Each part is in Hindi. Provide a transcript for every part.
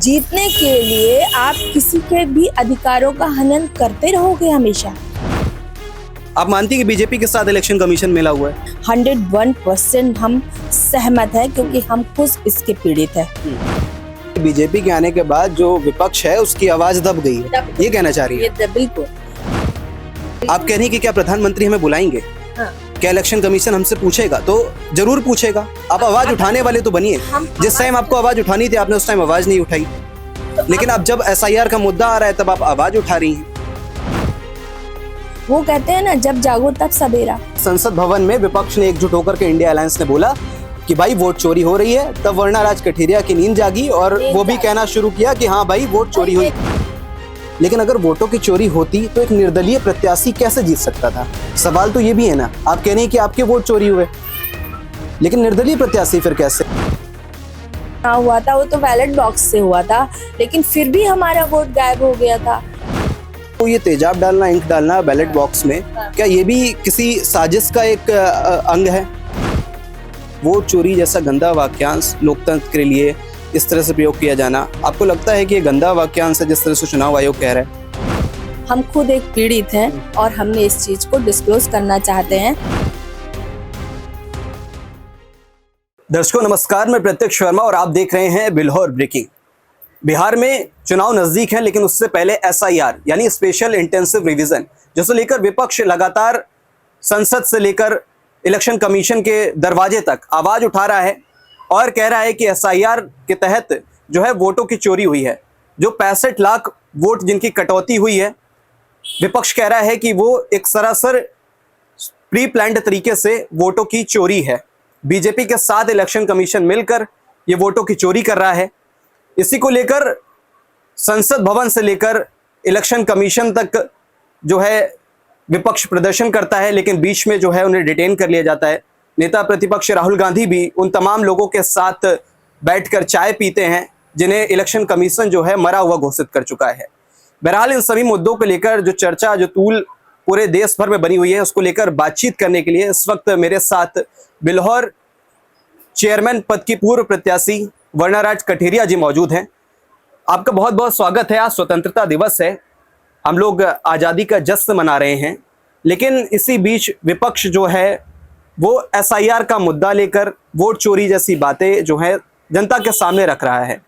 जीतने के लिए आप किसी के भी अधिकारों का हनन करते रहोगे हमेशा। आप मानती हैं कि बीजेपी के साथ इलेक्शन कमीशन मिला हुआ है? 101% हम सहमत हैं, क्योंकि हम खुद इसके पीड़ित हैं। बीजेपी के आने के बाद जो विपक्ष है उसकी आवाज दब गई है, ये कहना चाह रही है? बिल्कुल। आप कह रही हैं कि क्या प्रधानमंत्री हमें बुलाएंगे? हाँ। क्या इलेक्शन कमीशन हमसे पूछेगा? तो जरूर पूछेगा। आप आवाज उठाने वाले तो बनिए। जिस टाइम आपको आवाज उठानी थी आपने उस टाइम आवाज नहीं उठाई, लेकिन अब जब SIR का मुद्दा आ रहा है तब आप आवाज उठा रही हैं। वो कहते हैं ना, जब जागो तब सवेरा। संसद भवन में विपक्ष ने एकजुट होकर के इंडिया अलायंस ने बोला कि भाई वोट चोरी हो रही है, तब वर्णाराज कठेरिया की नींद जागी और वो भी कहना शुरू किया कि हाँ भाई वोट चोरी हुई। लेकिन अगर वोटों की चोरी होती तो एक निर्दलीय प्रत्याशी कैसे जीत सकता था? सवाल तो ये भी है ना। आप कह रहे हैं कि आपके वोट चोरी हुए, लेकिन निर्दलीय प्रत्याशी फिर कैसे? हुआ था वो तो बैलेट बॉक्स से हुआ था, लेकिन फिर भी हमारा वोट गायब हो गया था। तो ये तेजाब डालना, इंक डालना बैलेट बॉक्स में, क्या ये भी किसी साजिश का एक अंग है? वोट चोरी जैसा गंदा वाक्यांश लोकतंत्र के लिए इस तरह से प्रयोग किया जाना, आपको लगता है कि ये गंदा वाक्यांश है जिस तरह से चुनाव आयोग कह रहा है? हम खुद एक पीड़ित हैं और हमने इस चीज को डिस्क्लोज करना चाहते हैं। दर्शकों नमस्कार, मैं प्रत्यक्ष शर्मा और आप देख रहे हैं बिल्हौर ब्रेकिंग। बिहार में चुनाव नजदीक है, लेकिन उससे पहले SIR यानी स्पेशल इंटेंसिव रिवीजन, जिसे लेकर विपक्ष लगातार संसद से लेकर इलेक्शन कमीशन के दरवाजे तक आवाज उठा रहा है और कह रहा है कि SIR के तहत जो है वोटों की चोरी हुई है। जो 65 लाख वोट जिनकी कटौती हुई है, विपक्ष कह रहा है कि वो एक सरासर प्री प्लान्ड तरीके से वोटों की चोरी है। बीजेपी के साथ इलेक्शन कमीशन मिलकर ये वोटों की चोरी कर रहा है। इसी को लेकर संसद भवन से लेकर इलेक्शन कमीशन तक जो है विपक्ष प्रदर्शन करता है, लेकिन बीच में जो है उन्हें डिटेन कर लिया जाता है। नेता प्रतिपक्ष राहुल गांधी भी उन तमाम लोगों के साथ बैठकर चाय पीते हैं जिन्हें इलेक्शन कमीशन जो है मरा हुआ घोषित कर चुका है। बहरहाल इन सभी मुद्दों को लेकर जो चर्चा, जो तूल पूरे देश भर में बनी हुई है, उसको लेकर बातचीत करने के लिए इस वक्त मेरे साथ बिल्हौर चेयरमैन पद की पूर्व प्रत्याशी वर्णाराज कठेरिया जी मौजूद हैं। आपका बहुत बहुत स्वागत है। आज स्वतंत्रता दिवस है, हम लोग आज़ादी का जश्न मना रहे हैं, लेकिन इसी बीच विपक्ष जो है वो SIR का मुद्दा लेकर वोट चोरी जैसी बातें जो है जनता के सामने रख रहा है।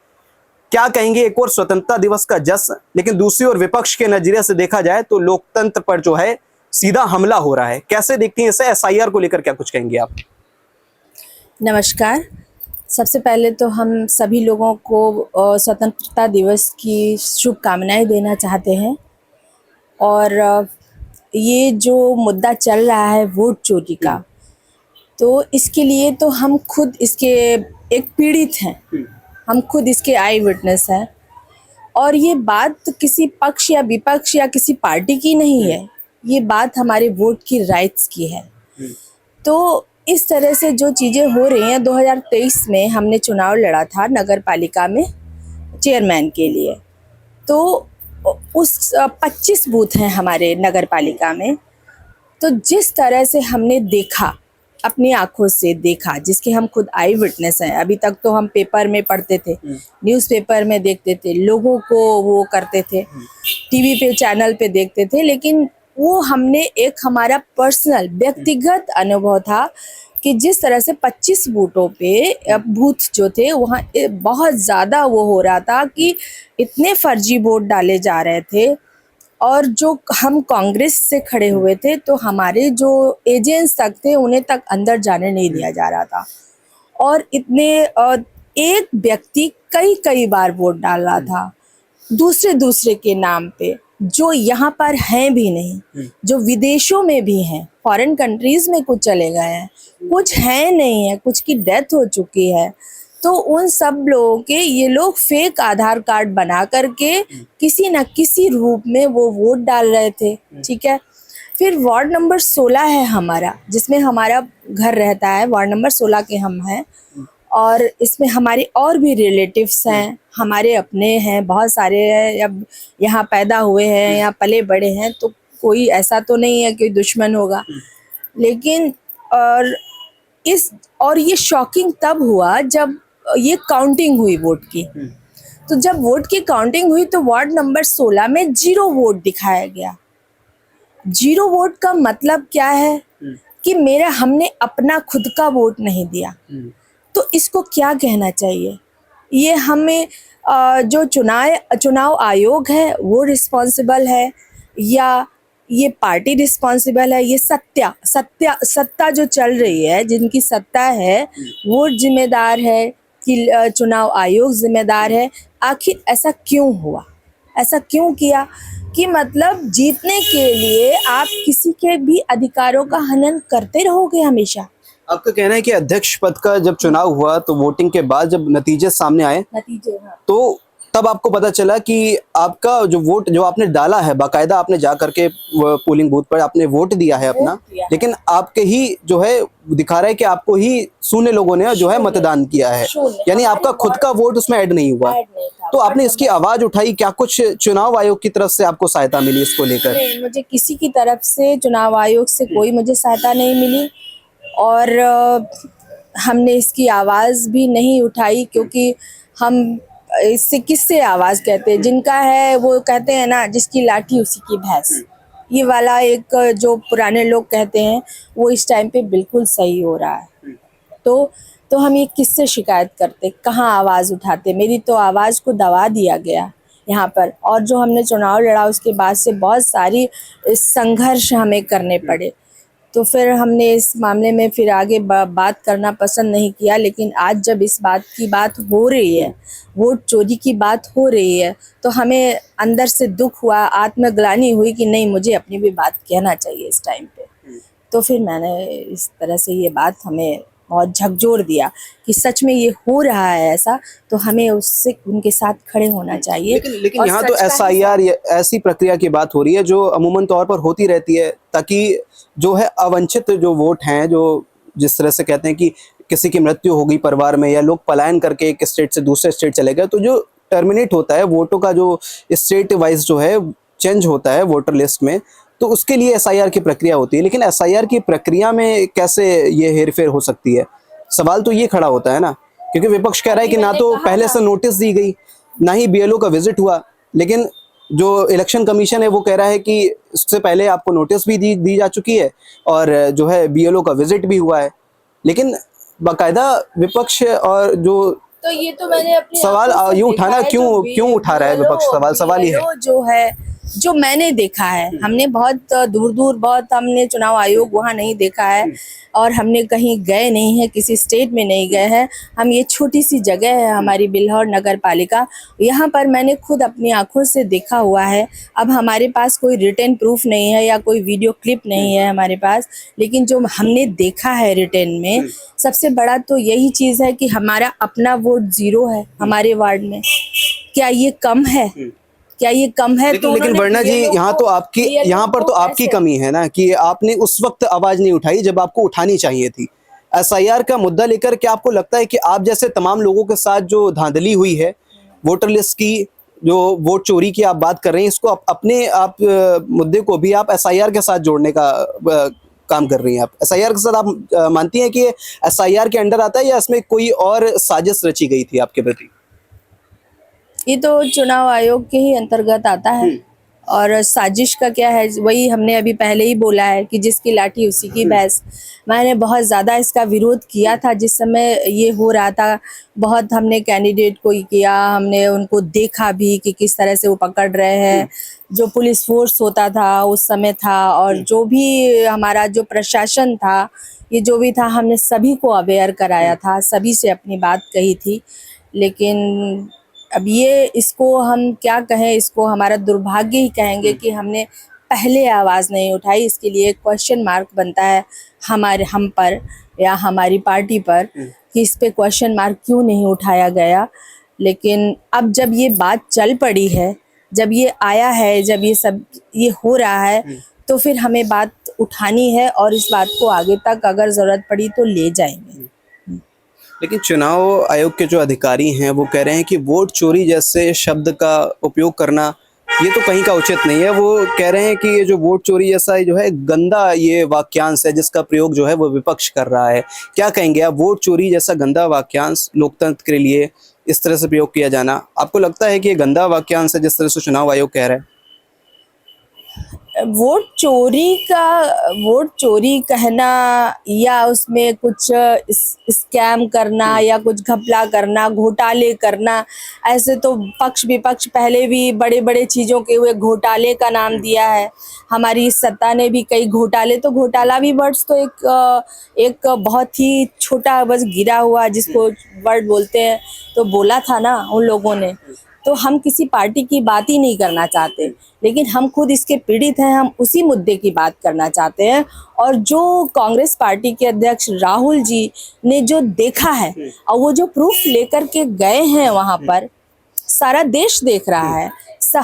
क्या कहेंगे? एक और स्वतंत्रता दिवस का जश्न, लेकिन दूसरी ओर विपक्ष के नजरिए से देखा जाए तो लोकतंत्र पर जो है सीधा हमला हो रहा है। कैसे देखती हैं इसे? SIR को लेकर क्या कुछ कहेंगे आप? नमस्कार। सबसे पहले तो हम सभी लोगों को स्वतंत्रता दिवस की शुभकामनाएं देना चाहते हैं। और ये जो मुद्दा चल रहा है वोट चोरी का, तो इसके लिए तो हम खुद इसके एक पीड़ित हैं, हम खुद इसके आई विटनेस हैं। और ये बात किसी पक्ष या विपक्ष या किसी पार्टी की नहीं है, ये बात हमारे वोट की राइट्स की है। तो इस तरह से जो चीज़ें हो रही हैं, 2023 में हमने चुनाव लड़ा था नगर पालिका में चेयरमैन के लिए। तो उस 25 बूथ हैं हमारे नगर पालिका में। तो जिस तरह से हमने देखा, अपनी आंखों से देखा, जिसके हम खुद आई विटनेस हैं। अभी तक तो हम पेपर में पढ़ते थे, न्यूज़पेपर में देखते थे, लोगों को वो करते थे, टीवी पे चैनल पे देखते थे, लेकिन वो हमने एक हमारा पर्सनल व्यक्तिगत अनुभव था कि जिस तरह से 25 बूथों पे बूथ जो थे वहाँ बहुत ज़्यादा वो हो रहा था कि इतने फर्जी वोट डाले जा रहे थे। और जो हम कांग्रेस से खड़े हुए थे तो हमारे जो एजेंट्स तक थे उन्हें तक अंदर जाने नहीं दिया जा रहा था। और इतने एक व्यक्ति कई बार वोट डाल रहा था दूसरे के नाम पे, जो यहाँ पर हैं भी नहीं, जो विदेशों में भी हैं, फॉरेन कंट्रीज में कुछ चले गए हैं, कुछ हैं नहीं है, कुछ की डेथ हो चुकी है। तो उन सब लोगों के ये लोग फेक आधार कार्ड बना करके किसी न किसी रूप में वो वोट डाल रहे थे। ठीक है। फिर वार्ड नंबर 16 है हमारा, जिसमें हमारा घर रहता है, वार्ड नंबर 16 के हम हैं। और इसमें हमारे और भी रिलेटिव्स हैं, हमारे अपने हैं, बहुत सारे हैं, अब यहाँ पैदा हुए हैं, यहाँ पले बड़े हैं, तो कोई ऐसा तो नहीं है कि दुश्मन होगा। लेकिन और ये शॉकिंग तब हुआ जब ये काउंटिंग हुई वोट की। तो जब वोट की काउंटिंग हुई तो वार्ड नंबर 16 में 0 वोट दिखाया गया। 0 वोट का मतलब क्या है कि हमने अपना खुद का वोट नहीं दिया। तो इसको क्या कहना चाहिए? ये हमें जो चुनाव आयोग है वो रिस्पॉन्सिबल है, या ये पार्टी रिस्पॉन्सिबल है? ये सत्ता जो चल रही है, जिनकी सत्ता है, वो जिम्मेदार है कि चुनाव आयोग जिम्मेदार है? आखिर ऐसा क्यों हुआ? ऐसा क्यों किया कि मतलब जीतने के लिए आप किसी के भी अधिकारों का हनन करते रहोगे हमेशा? आपका कहना है कि अध्यक्ष पद का जब चुनाव हुआ तो वोटिंग के बाद जब नतीजे सामने आए हाँ। तो तब आपको पता चला कि आपका जो वोट जो आपने डाला है, बाकायदा आपने जा करके पोलिंग बूथ पर आपने वोट दिया है अपना, लेकिन आपके ही जो है दिखा रहा है कि आपको ही शून्य लोगों ने जो है मतदान किया है, यानी आपका खुद का वोट उसमें ऐड नहीं हुआ। तो आपने इसकी आवाज उठाई, क्या कुछ चुनाव आयोग की तरफ से आपको सहायता मिली इसको लेकर? नहीं, मुझे किसी की तरफ से चुनाव आयोग से कोई मुझे सहायता नहीं मिली, और हमने इसकी आवाज़ भी नहीं उठाई, क्योंकि हम इससे किससे आवाज़ कहते हैं? जिनका है वो कहते हैं ना, जिसकी लाठी उसी की भैंस। ये वाला एक जो पुराने लोग कहते हैं वो इस टाइम पे बिल्कुल सही हो रहा है। तो हम ये किससे शिकायत करते, कहाँ आवाज़ उठाते? मेरी तो आवाज़ को दबा दिया गया यहाँ पर, और जो हमने चुनाव लड़ा उसके बाद से बहुत सारी संघर्ष हमें करने पड़े। तो फिर हमने इस मामले में फिर आगे बात करना पसंद नहीं किया। लेकिन आज जब इस बात की बात हो रही है, वोट चोरी की बात हो रही है, तो हमें अंदर से दुख हुआ, आत्मग्लानि हुई कि नहीं, मुझे अपनी भी बात कहना चाहिए इस टाइम पे। तो फिर मैंने इस तरह से ये बात हमें बहुत झकझोर दिया कि सच में ये हो रहा है ऐसा, तो हमें उससे उनके साथ खड़े होना चाहिए। लेकिन यहाँ तो SIR ऐसी प्रक्रिया की बात हो रही है जो अमूमन तौर पर होती रहती है, ताकि जो है अवंचित जो वोट हैं, जो जिस तरह से कहते हैं कि किसी की मृत्यु हो गई परिवार में, या लोग पलायन करके एक स्टेट से दूसरे स्टेट चले गए, तो जो टर्मिनेट होता है वोटों का, जो स्टेट वाइज जो है चेंज होता है वोटर लिस्ट में, तो उसके लिए SIR की प्रक्रिया होती है। लेकिन SIR की प्रक्रिया में कैसे ये हेरफेर हो सकती है? सवाल तो ये खड़ा होता है ना, क्योंकि विपक्ष कह रहा है कि ना तो पहले से नोटिस दी गई, ना ही BLO का विजिट हुआ, लेकिन जो इलेक्शन कमीशन है वो कह रहा है कि इससे पहले आपको नोटिस भी दी जा चुकी है, और जो है BLO का विजिट भी हुआ है। लेकिन बाकायदा विपक्ष और जो तो ये तो मैंने अपनी सवाल ये उठाना क्यों उठा रहा है विपक्ष? सवाल ये है जो है, जो मैंने देखा है, हमने बहुत दूर बहुत हमने चुनाव आयोग वहाँ नहीं देखा है, और हमने कहीं गए नहीं है, किसी स्टेट में नहीं गए हैं हम। ये छोटी सी जगह है हमारी बिल्हौर नगर पालिका, यहाँ पर मैंने खुद अपनी आंखों से देखा हुआ है। अब हमारे पास कोई रिटन प्रूफ नहीं है या कोई वीडियो क्लिप नहीं है हमारे पास, लेकिन जो हमने देखा है रिटन में, सबसे बड़ा तो यही चीज़ है कि हमारा अपना वोट 0 है हमारे वार्ड में। क्या ये कम है? क्या ये कम है? लेकिन वर्णा जी, यहाँ पर तो आपकी कमी है ना, कि आपने उस वक्त आवाज नहीं उठाई जब आपको उठानी चाहिए थी। SIR का मुद्दा लेकर क्या आपको लगता है कि आप जैसे तमाम लोगों के साथ जो धांधली हुई है वोटर लिस्ट की, जो वोट चोरी की आप बात कर रहे हैं, इसको अपने मुद्दे को भी आप SIR के साथ जोड़ने का काम कर रही हैं? आप SIR के साथ आप मानती हैं कि SIR के अंडर आता है, या इसमें कोई और साजिश रची गई थी आपके प्रति? ये तो चुनाव आयोग के ही अंतर्गत आता है, और साजिश का क्या है, वही हमने अभी पहले ही बोला है कि जिसकी लाठी उसी की भैंस। मैंने बहुत ज़्यादा इसका विरोध किया था जिस समय ये हो रहा था। बहुत हमने कैंडिडेट को किया, हमने उनको देखा भी कि किस तरह से वो पकड़ रहे हैं। जो पुलिस फोर्स होता था उस समय था, और जो भी हमारा जो प्रशासन था, ये जो भी था, हमने सभी को अवेयर कराया था, सभी से अपनी बात कही थी। लेकिन अब ये इसको हम क्या कहें, इसको हमारा दुर्भाग्य ही कहेंगे कि हमने पहले आवाज़ नहीं उठाई। इसके लिए क्वेश्चन मार्क बनता है हम पर या हमारी पार्टी पर कि इस पे क्वेश्चन मार्क क्यों नहीं उठाया गया। लेकिन अब जब ये बात चल पड़ी है, जब ये आया है, जब ये हो रहा है, तो फिर हमें बात उठानी है, और इस बात को आगे तक अगर ज़रूरत पड़ी तो ले जाएंगे। लेकिन चुनाव आयोग के जो अधिकारी हैं वो कह रहे हैं कि वोट चोरी जैसे शब्द का उपयोग करना ये तो कहीं का उचित नहीं है। वो कह रहे हैं कि ये जो वोट चोरी जैसा जो है गंदा ये वाक्यांश है जिसका प्रयोग जो है वो विपक्ष कर रहा है। क्या कहेंगे आप? वोट चोरी जैसा गंदा वाक्यांश लोकतंत्र के लिए इस तरह से प्रयोग किया जाना, आपको लगता है कि ये गंदा वाक्यांश है जिस तरह से चुनाव आयोग कह रहा है? वोट चोरी कहना या उसमें कुछ स्कैम करना या कुछ घपला करना, घोटाले करना, ऐसे तो पक्ष विपक्ष पहले भी बड़े बड़े चीज़ों के हुए घोटाले का नाम दिया है। हमारी सत्ता ने भी कई घोटाले, तो घोटाला भी वर्ड्स तो एक बहुत ही छोटा बस गिरा हुआ जिसको वर्ड बोलते हैं, तो बोला था ना उन लोगों ने। तो हम किसी पार्टी की बात ही नहीं करना चाहते, लेकिन हम खुद इसके पीड़ित हैं, हम उसी मुद्दे की बात करना चाहते हैं। और जो कांग्रेस पार्टी के अध्यक्ष राहुल जी ने जो देखा है और वो जो प्रूफ लेकर के गए हैं वहाँ पर, सारा देश देख रहा है,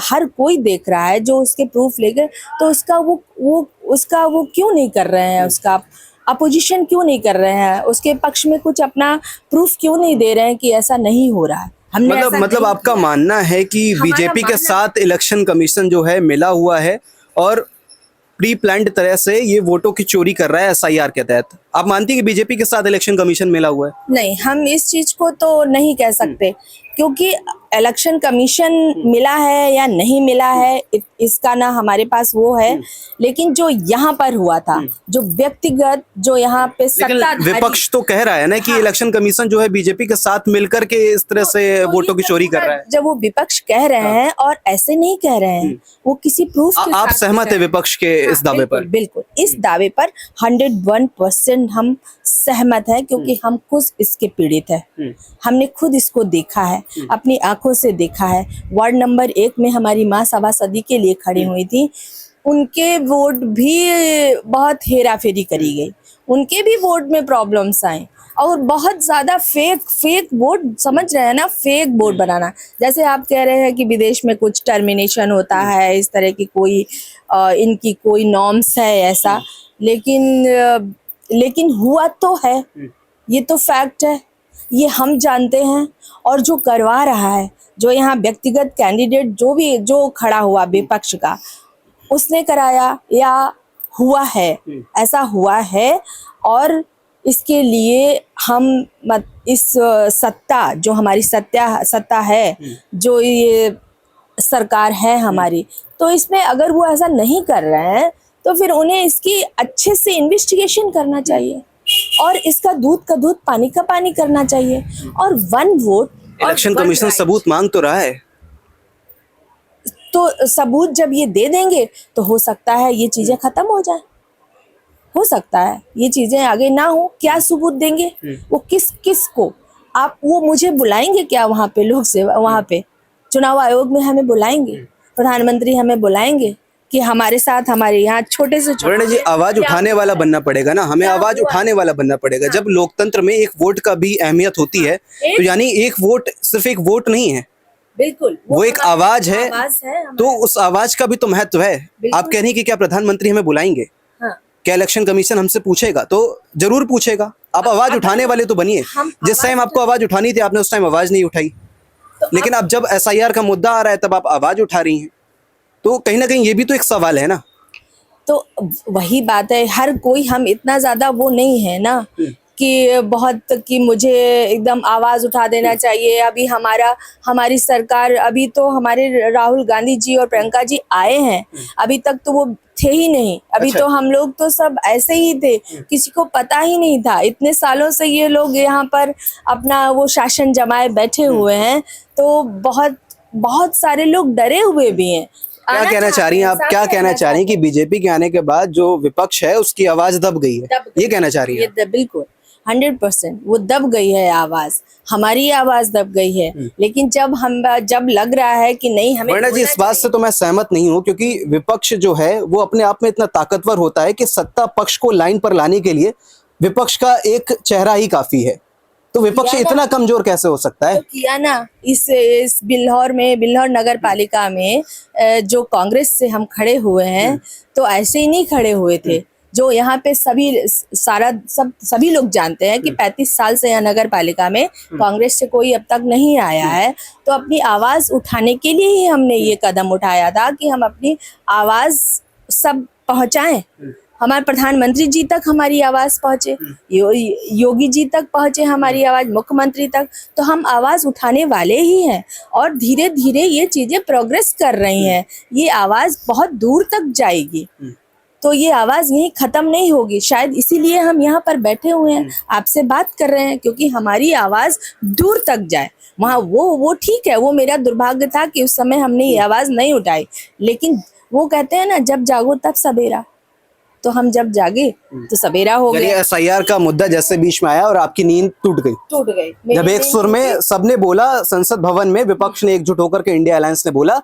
हर कोई देख रहा है जो उसके प्रूफ लेकर, तो उसका वो क्यों नहीं कर रहे हैं, उसका अपोजिशन क्यों नहीं कर रहे हैं, उसके पक्ष में कुछ अपना प्रूफ क्यों नहीं दे रहे हैं कि ऐसा नहीं हो रहा है। मतलब आपका मानना है कि बीजेपी के साथ इलेक्शन कमीशन जो है मिला हुआ है और प्री प्लान्ड तरह से ये वोटों की चोरी कर रहा है एसआईआर के तहत? आप मानती है कि बीजेपी के साथ इलेक्शन कमीशन मिला हुआ है? नहीं, हम इस चीज को तो नहीं कह सकते, क्योंकि इलेक्शन कमीशन मिला है या नहीं मिला है इसका ना हमारे पास वो है, लेकिन जो यहाँ पर हुआ था, जो व्यक्तिगत जो यहाँ पे सत्ताधारी, विपक्ष तो कह रहा है ना कि इलेक्शन कमीशन जो है बीजेपी के साथ मिलकर के इस तरह से वोटों की चोरी कर रहा है। जब वो विपक्ष कह रहे हैं और ऐसे नहीं कह रहे हैं, वो किसी प्रूफ के आप साथ सहमत है विपक्ष के इस दावे पर? बिल्कुल, इस दावे पर 101% हम सहमत है, क्योंकि हम खुद इसके पीड़ित है। हमने खुद इसको देखा है, अपनी आंखों से देखा है। वार्ड नंबर 1 में हमारी माँ सभासदी के लिए खड़ी हुई थी, उनके वोट भी बहुत हेरा फेरी करी गई, उनके भी वोट में प्रॉब्लम्स आए और बहुत ज़्यादा फेक वोट, समझ रहे हैं ना, फेक वोट बनाना। जैसे आप कह रहे हैं कि विदेश में कुछ टर्मिनेशन होता है, इस तरह की कोई इनकी कोई नॉर्म्स है ऐसा, लेकिन हुआ तो है, ये तो फैक्ट है, ये हम जानते हैं। और जो करवा रहा है, जो यहाँ व्यक्तिगत कैंडिडेट जो खड़ा हुआ विपक्ष का, उसने कराया या हुआ है, ऐसा हुआ है। और इसके लिए हम इस सत्ता, जो हमारी सत्ता है, जो ये सरकार है हमारी, तो इसमें अगर वो ऐसा नहीं कर रहे हैं तो फिर उन्हें इसकी अच्छे से इन्वेस्टिगेशन करना चाहिए और इसका दूध का दूध पानी का पानी करना चाहिए। और 1 वोट, इलेक्शन कमीशन सबूत मांग तो रहा है, तो सबूत जब ये दे देंगे तो हो सकता है ये चीजें खत्म हो जाए, हो सकता है ये चीजें आगे ना हो। क्या सबूत देंगे वो, किस को? आप वो मुझे बुलाएंगे क्या वहाँ पे? लोक सेवा, वहाँ पे चुनाव आयोग में हमें बुलाएंगे, प्रधानमंत्री हमें बुलाएंगे कि हमारे साथ, हमारे यहाँ छोटे से छोटे जी आवाज उठाने वाला बनना पड़ेगा ना, हमें आवाज उठाने वाला बनना पड़ेगा। जब लोकतंत्र में एक वोट का भी अहमियत होती है, तो यानी एक वोट सिर्फ एक वोट नहीं है, बिल्कुल वो एक आवाज है, तो उस आवाज का भी तो महत्व है। आप कह रही हैं कि क्या प्रधानमंत्री हमें बुलाएंगे? हाँ। क्या इलेक्शन कमीशन हमसे पूछेगा? तो जरूर पूछेगा। आप आवाज उठाने वाले तो बनिए। जिस टाइम आपको आवाज उठानी थी आपने उस टाइम आवाज नहीं उठाई, लेकिन अब जब एसआईआर का मुद्दा आ रहा है तब आप आवाज उठा रही हैं, तो कहीं ना कहीं ये भी तो एक सवाल है ना। तो वही बात है, हर कोई, हम इतना ज्यादा वो नहीं है ना कि बहुत कि मुझे एकदम आवाज उठा देना चाहिए। अभी हमारी सरकार, अभी तो हमारे राहुल गांधी जी और प्रियंका जी आए हैं, अभी तक तो वो थे ही नहीं। अभी तो हम लोग तो सब ऐसे ही थे, किसी को पता ही नहीं था। इतने सालों से ये लोग यहाँ पर अपना वो शासन जमाए बैठे हुए हैं, तो बहुत सारे लोग डरे हुए भी हैं। क्या कहना चाह रही हैं आप? क्या कहना चाह रही हैं कि बीजेपी के आने के बाद जो विपक्ष है उसकी आवाज दब गई है, ये कहना चाह रही हैं? बिल्कुल 100% वो दब गई है आवाज, हमारी आवाज दब गई है। लेकिन जब लग रहा है कि नहीं हमें, वरना जी इस बात से तो मैं सहमत नहीं हूँ, क्योंकि विपक्ष जो है वो अपने आप में इतना ताकतवर होता है कि सत्ता पक्ष को लाइन पर लाने के लिए विपक्ष का एक चेहरा ही काफी है। तो विपक्ष इतना कमजोर कैसे हो सकता है? तो किया ना इस बिल्हौर नगर पालिका में, जो कांग्रेस से हम खड़े हुए हैं, तो ऐसे ही नहीं खड़े हुए थे। जो यहाँ पे सभी लोग जानते हैं कि 35 साल से यहाँ नगर पालिका में कांग्रेस से कोई अब तक नहीं आया है। तो अपनी आवाज उठाने के लिए ही हमने ये कदम उठाया था कि हम अपनी आवाज सब पहुंचाएं, हमारे प्रधानमंत्री जी तक हमारी आवाज पहुंचे, योगी जी तक पहुंचे हमारी आवाज, मुख्यमंत्री तक। तो हम आवाज उठाने वाले ही हैं और धीरे धीरे ये चीजें प्रोग्रेस कर रही हैं। ये आवाज बहुत दूर तक जाएगी, तो ये आवाज यहीं खत्म नहीं होगी। शायद इसीलिए हम यहाँ पर बैठे हुए हैं, आपसे बात कर रहे हैं, क्योंकि हमारी आवाज दूर तक जाए। वहाँ वो ठीक है, वो मेरा दुर्भाग्य था कि उस समय हमने ये आवाज नहीं उठाई। लेकिन वो कहते हैं ना, जब जागो तब सवेरा, तो हम जब जागे तो सवेरा हो यानी गया। एसआईआर का मुद्दा जैसे बीच में आया और आपकी नींद टूट गई। जब एक सुर में सबने बोला, संसद भवन में विपक्ष ने एकजुट होकर के इंडिया अलायंस ने बोला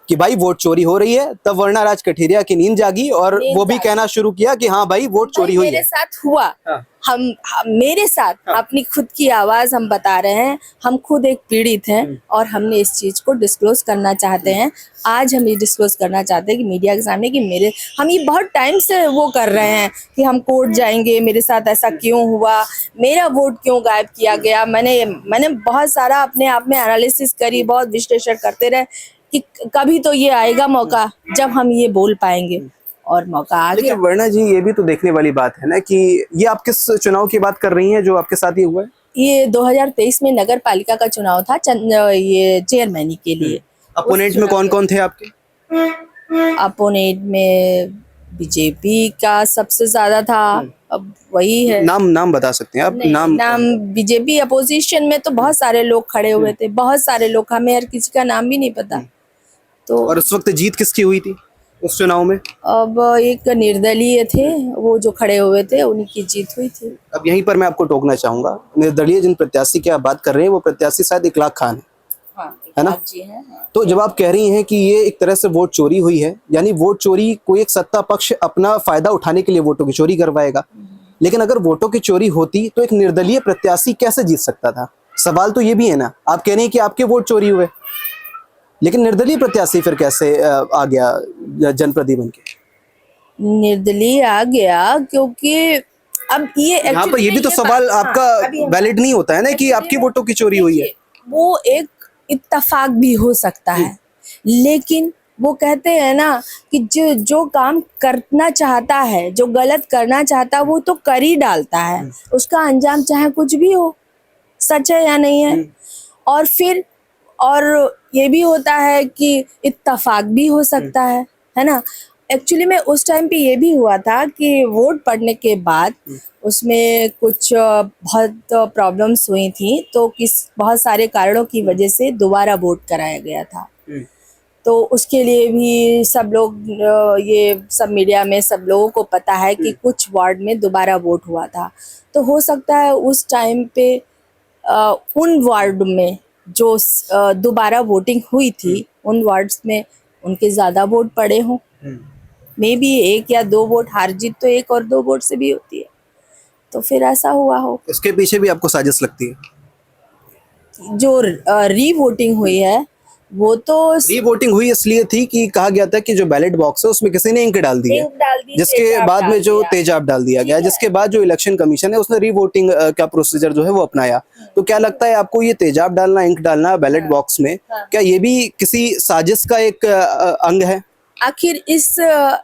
कि भाई वोट चोरी हो रही है, तब वर्णाराज कठेरिया की नींद जागी और वो भी कहना शुरू किया कि हाँ भाई वोट चोरी हुई है। मेरे साथ हुआ। हाँ। हम मेरे साथ अपनी खुद की आवाज हम बता रहे हैं। हम खुद एक पीड़ित हैं और हमने इस चीज को डिस्क्लोज करना चाहते हैं। आज हम ये डिस्क्लोज करना चाहते हैं कि मीडिया के सामने कि हम ये बहुत टाइम से वो कर रहे हैं कि हम कोर्ट जाएंगे, मेरे साथ ऐसा क्यों हुआ, मेरा वोट क्यों गायब किया गया। मैंने बहुत सारा अपने आप में एनालिसिस करी, बहुत विश्लेषण करते रहे कि कभी तो ये आएगा मौका जब हम ये बोल पाएंगे, और मौका आ गया। लेकिन वर्णा जी, ये भी तो देखने वाली बात है ना कि ये आप किस चुनाव की बात कर रही हैं जो आपके साथ ये हुआ है? ये 2023 में नगर पालिका का चुनाव था, ये चेयरमैनी के लिए। अपोनेंट में कौन कौन थे आपके? अपोनेंट में बीजेपी का सबसे ज्यादा था। अब वही है, नाम बता सकते हैं आप? नाम बीजेपी। अपोजिशन में तो बहुत सारे लोग खड़े हुए थे, बहुत सारे लोग, हमें हर किसी का नाम भी नहीं पता। तो और उस वक्त जीत किसकी हुई थी उस चुनाव में? अब एक निर्दलीय थे, वो जो खड़े हुए थे, उन्हीं की जीत हुई थी। अब यहीं पर मैं आपको टोकना चाहूंगा। निर्दलीय जिन प्रत्याशी की आप बात कर रहे हैं वो प्रत्याशी शायद इकलाक खान है ना? जी है। हाँ। तो जब आप कह रही हैं कि ये एक तरह से वोट चोरी हुई है, यानी वोट चोरी कोई एक सत्ता पक्ष अपना फायदा उठाने के लिए वोटों की चोरी करवाएगा। लेकिन अगर वोटों की चोरी होती तो एक निर्दलीय प्रत्याशी कैसे जीत सकता था? सवाल तो ये भी है ना। आप कह रहे हैं कि आपके वोट चोरी हुए, लेकिन निर्दलीय प्रत्याशी फिर कैसे आ गया जनप्रतिनिधि बन के? निर्दलीय आ गया क्योंकि अब यहाँ पर ये भी तो सवाल आपका वैलिड नहीं होता है ना कि आपकी वोटों की चोरी हुई है। वो एक इत्तेफाक भी हो सकता है, लेकिन वो कहते हैं ना कि जो काम करना चाहता है, जो गलत करना चाहता है, वो तो कर ही डालता है। उसका अंजाम चाहे कुछ भी हो, सच है या नहीं है। और फिर ये भी होता है कि इत्तेफाक भी हो सकता है ना। एक्चुअली में उस टाइम पे ये भी हुआ था कि वोट पड़ने के बाद उसमें कुछ बहुत प्रॉब्लम्स हुई थी, तो बहुत सारे कारणों की वजह से दोबारा वोट कराया गया था। तो उसके लिए भी सब लोग, ये सब मीडिया में सब लोगों को पता है कि कुछ वार्ड में दोबारा वोट हुआ था। तो हो सकता है उस टाइम पे उन वार्ड में जो दोबारा वोटिंग हुई थी, उन वार्ड्स में उनके ज़्यादा वोट पड़े हों। मे बी 1 या 2 वोट, हार जीत तो 1 और 2 वोट से भी होती है, तो फिर ऐसा हुआ हो। इसके पीछे भी आपको साजिश लगती है? जो री वोटिंग हुई है, वो तो री वोटिंग हुई इसलिए थी कि कहा गया था कि जो बैलेट बॉक्स है उसमें किसी ने इंक डाल दी है, जिसके बाद में जो तेजाब डाल दिया गया, जिसके बाद जो इलेक्शन कमीशन है उसने री वोटिंग का प्रोसीजर जो है वो अपनाया। तो क्या लगता है आपको, ये तेजाब डालना, इंक डालना बैलेट बॉक्स में, क्या ये भी किसी साजिश का एक अंग है? आखिर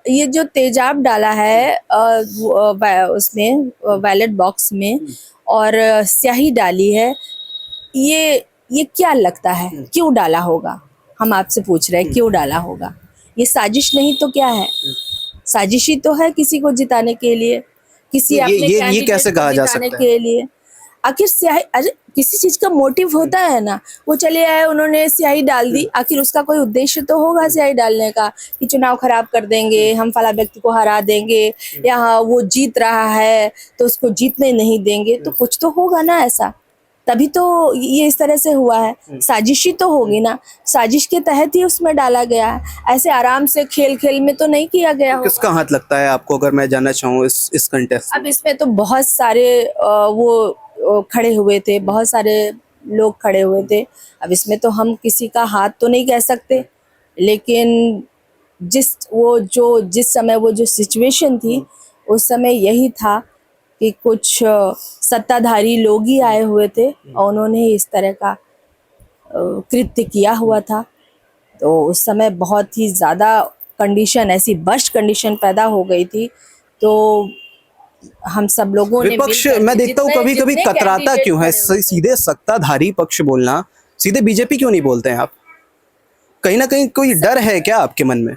ये जो तेजाब डाला है उसमें बैलेट बॉक्स में और स्याही डाली है, ये क्या लगता है, क्यों डाला होगा? हम आपसे पूछ रहे हैं, क्यों डाला होगा? ये साजिश नहीं तो क्या है? साजिश ही तो है किसी को जिताने के लिए, किसी अपने ये कैसे कहा जा सकता है के लिए। आखिर स्याही, अरे किसी चीज का मोटिव होता है ना। वो चले आए, उन्होंने स्याही डाल दी, आखिर उसका कोई उद्देश्य तो होगा स्याही डालने का, कि चुनाव खराब कर देंगे, हम फला व्यक्ति को हरा देंगे, या वो जीत रहा है तो उसको जीतने नहीं देंगे, तो कुछ तो होगा ना ऐसा, तभी तो ये इस तरह से हुआ है। साजिशी तो होगी ना, साजिश के तहत ही उसमें डाला गया है, ऐसे आराम से खेल खेल में तो नहीं किया गया। तो किसका हाथ लगता है आपको, अगर मैं जानना चाहूँ इस कंटेस्ट? अब इसमें तो बहुत सारे वो खड़े हुए थे, बहुत सारे लोग खड़े हुए थे। अब इसमें तो हम किसी का हाथ तो नहीं कह सकते, लेकिन जिस समय वो जो सिचुएशन थी, उस समय यही था कि कुछ सत्ताधारी लोग ही आए हुए थे और उन्होंने इस तरह का कृत्य किया हुआ था। तो उस समय बहुत ही ज़्यादा कंडीशन, ऐसी बर्स्ट कंडीशन पैदा हो गई थी तो हम सब लोगों ने विपक्ष मिलकर मैं के देखता हूँ जितने कभी कभी जितने कतराता कैंडिडेट क्यों है, खड़े हुए थे, सीधे सत्ताधारी पक्ष बोलना, सीधे बीजेपी क्यों नहीं बोलते हैं आप? कहीं ना कहीं कोई डर है क्या आपके मन में?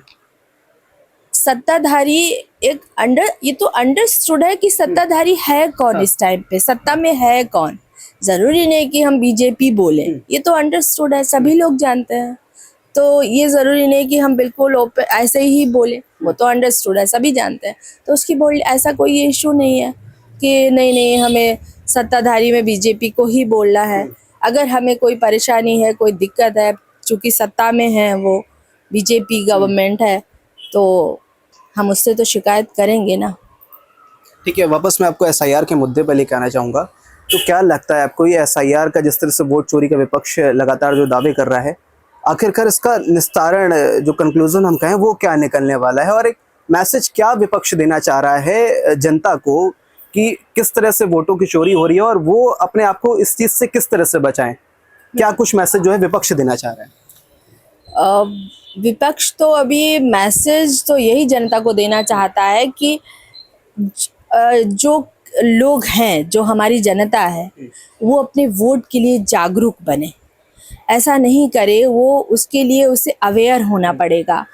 सत्ताधारी ये तो अंडरस्टूड है कि सत्ताधारी है कौन, इस टाइम पे सत्ता में है कौन। जरूरी नहीं कि हम बीजेपी बोले, ये तो अंडरस्टूड है, सभी लोग जानते हैं। तो ये जरूरी नहीं कि हम बिल्कुल ऐसे ही बोले, वो तो अंडरस्टूड है, सभी जानते हैं। तो उसकी बोल ऐसा कोई इशू नहीं है कि नहीं नहीं हमें सत्ताधारी में बीजेपी को ही बोलना है। अगर हमें कोई परेशानी है, कोई दिक्कत है, चूंकि सत्ता में है वो बीजेपी गवर्नमेंट है, तो हम उससे तो शिकायत करेंगे ना। ठीक है, वापस मैं आपको एसआईआर के मुद्दे पर लेकर आना चाहूँगा। तो क्या लगता है आपको, ये एसआईआर का जिस तरह से वोट चोरी का विपक्ष लगातार जो दावे कर रहा है, आखिरकार इसका निस्तारण, जो कंक्लूजन हम कहें, वो क्या निकलने वाला है? और एक मैसेज क्या विपक्ष देना चाह रहा है जनता को कि किस तरह से वोटों की चोरी हो रही है और वो अपने आप को इस चीज़ से किस तरह से बचाएं? क्या कुछ मैसेज जो है विपक्ष देना चाह रहा है? विपक्ष तो अभी मैसेज तो यही जनता को देना चाहता है कि जो लोग हैं, जो हमारी जनता है, वो अपने वोट के लिए जागरूक बने। ऐसा नहीं करे, वो उसके लिए उसे अवेयर होना पड़ेगा।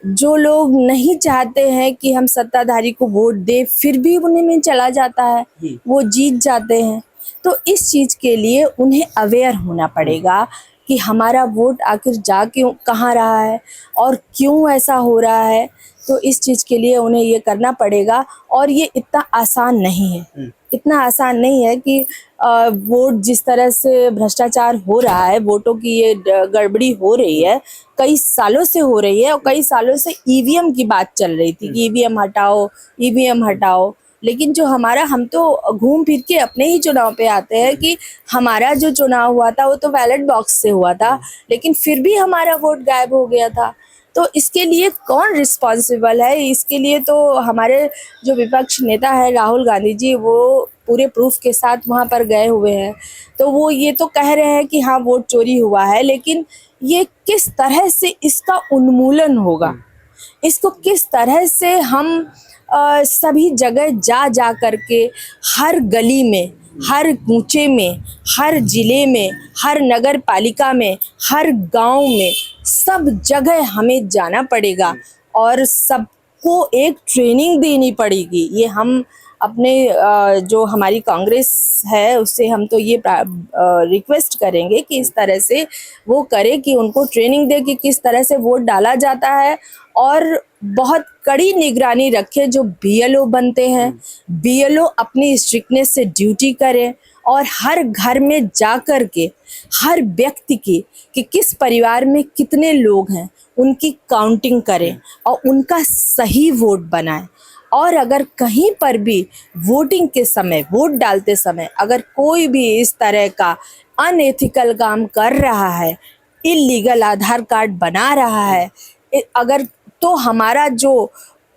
जो लोग नहीं चाहते हैं कि हम सत्ताधारी को वोट दें, फिर भी उन्हें में चला जाता है, वो जीत जाते हैं। तो इस चीज़ के लिए उन्हें अवेयर होना पड़ेगा कि हमारा वोट आखिर जा क्यों कहाँ रहा है और क्यों ऐसा हो रहा है। तो इस चीज़ के लिए उन्हें ये करना पड़ेगा, और ये इतना आसान नहीं है। इतना आसान नहीं है कि वोट जिस तरह से भ्रष्टाचार हो रहा है, वोटों की ये गड़बड़ी हो रही है, कई सालों से हो रही है। और कई सालों से ईवीएम की बात चल रही थी कि ईवीएम हटाओ, ईवीएम हटाओ। लेकिन जो हमारा, हम तो घूम फिर के अपने ही चुनाव पे आते हैं कि हमारा जो चुनाव हुआ था वो तो बैलेट बॉक्स से हुआ था, लेकिन फिर भी हमारा वोट गायब हो गया था। तो इसके लिए कौन रिस्पॉन्सिबल है? इसके लिए तो हमारे जो विपक्ष नेता है राहुल गांधी जी, वो पूरे प्रूफ के साथ वहाँ पर गए हुए हैं। तो वो ये तो कह रहे हैं कि हाँ वोट चोरी हुआ है, लेकिन ये किस तरह से इसका उन्मूलन होगा, इसको किस तरह से हम सभी जगह जा जा करके, हर गली में, हर कूचे में, हर जिले में, हर नगर पालिका में, हर गांव में, सब जगह हमें जाना पड़ेगा और सबको एक ट्रेनिंग देनी पड़ेगी। ये हम अपने जो हमारी कांग्रेस है उससे हम तो ये रिक्वेस्ट करेंगे कि इस तरह से वो करे कि उनको ट्रेनिंग दे कि किस तरह से वोट डाला जाता है, और बहुत कड़ी निगरानी रखे जो बीएलओ बनते हैं। बीएलओ अपनी स्ट्रिक्टनेस से ड्यूटी करें और हर घर में जा कर के हर व्यक्ति की कि किस परिवार में कितने लोग हैं उनकी काउंटिंग करें और उनका सही वोट बनाएं। और अगर कहीं पर भी वोटिंग के समय, वोट डालते समय अगर कोई भी इस तरह का अनएथिकल काम कर रहा है, इलीगल आधार कार्ड बना रहा है, अगर, तो हमारा जो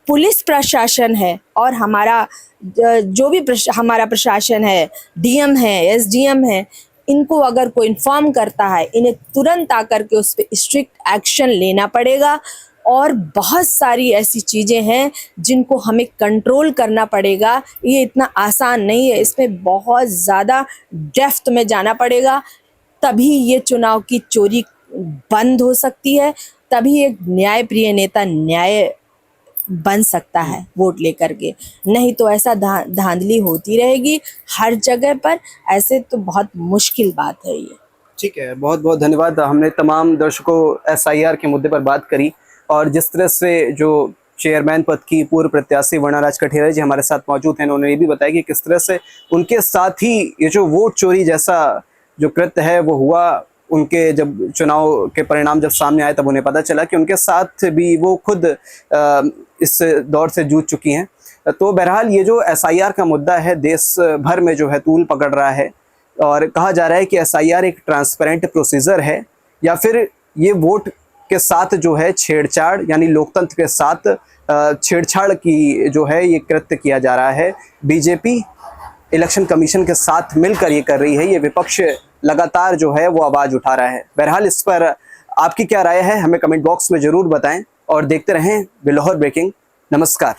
पुलिस प्रशासन है और हमारा जो भी हमारा प्रशासन है, डीएम है, एसडीएम है, इनको अगर कोई इन्फॉर्म करता है, इन्हें तुरंत आकर के उस पर स्ट्रिक्ट एक्शन लेना पड़ेगा। और बहुत सारी ऐसी चीज़ें हैं जिनको हमें कंट्रोल करना पड़ेगा। ये इतना आसान नहीं है, इसमें बहुत ज़्यादा डेप्थ में जाना पड़ेगा, तभी ये चुनाव की चोरी बंद हो सकती है, तभी एक न्यायप्रिय नेता न्याय बन सकता है वोट लेकर के। नहीं तो ऐसा धांधली होती रहेगी हर जगह पर, ऐसे तो बहुत मुश्किल बात है ये। ठीक है, बहुत बहुत धन्यवाद। हमने तमाम दर्शकों एसआईआर के मुद्दे पर बात करी, और जिस तरह से जो चेयरमैन पद की पूर्व प्रत्याशी वर्णाराज कठेरा जी हमारे साथ मौजूद हैं, उन्होंने ये भी बताया कि किस तरह से उनके साथ ही ये जो वोट चोरी जैसा जो कृत्य है वो हुआ। उनके जब चुनाव के परिणाम जब सामने आए तब उन्हें पता चला कि उनके साथ भी वो खुद इस दौर से जूझ चुकी हैं। तो बहरहाल ये जो एसआईआर का मुद्दा है देश भर में जो है तूल पकड़ रहा है, और कहा जा रहा है कि एसआईआर एक ट्रांसपेरेंट प्रोसीजर है, या फिर ये वोट के साथ जो है छेड़छाड़, यानी लोकतंत्र के साथ छेड़छाड़ की जो है ये कृत्य किया जा रहा है। बीजेपी इलेक्शन कमीशन के साथ मिलकर ये कर रही है, ये विपक्ष लगातार जो है वो आवाज़ उठा रहा है। बहरहाल इस पर आपकी क्या राय है, हमें कमेंट बॉक्स में ज़रूर बताएं, और देखते रहें बिल्हौर ब्रेकिंग। नमस्कार।